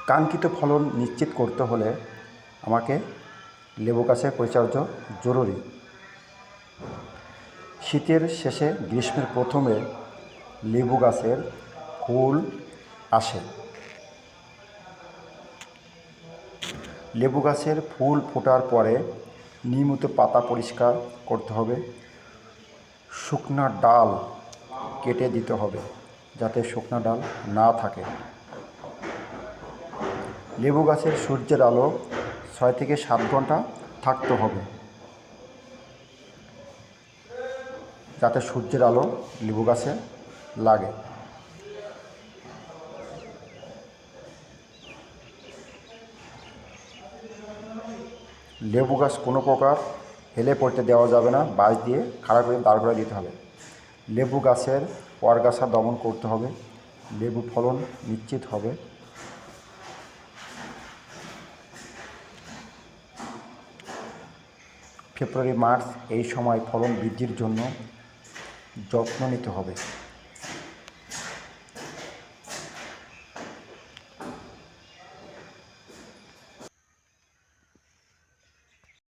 কাঙ্ক্ষিত ফলন নিশ্চিত করতে হলে আমাকে লেবু গাছের পরিচর্যা জরুরি। শীতের শেষে গ্রীষ্মের প্রথমে লেবু গাছের ফুল আসে। লেবু গাছের ফুল ফোটার পরে নিয়মিত পাতা পরিষ্কার করতে হবে। শুকনা ডাল কেটে দিতে হবে যাতে শুকনা ডাল না থাকে। লেবু গাছের সূর্যের আলো 6 থেকে 7 ঘন্টা থাকতে হবে যাতে সূর্যের আলো লেবু গাছে লাগে। লেবু গাছ কোনো প্রকার হেলে পড়তে দেওয়া যাবে না, বাঁশ দিয়ে খাড়া করে দাঁড় করে দিতে হবে। লেবু গাছের পরগাছা দমন করতে হবে, লেবু ফলন নিশ্চিত হবে। ফেব্রুয়ারি মার্চ এই সময় ফলন বৃদ্ধির জন্য যত্ন নিতে হবে।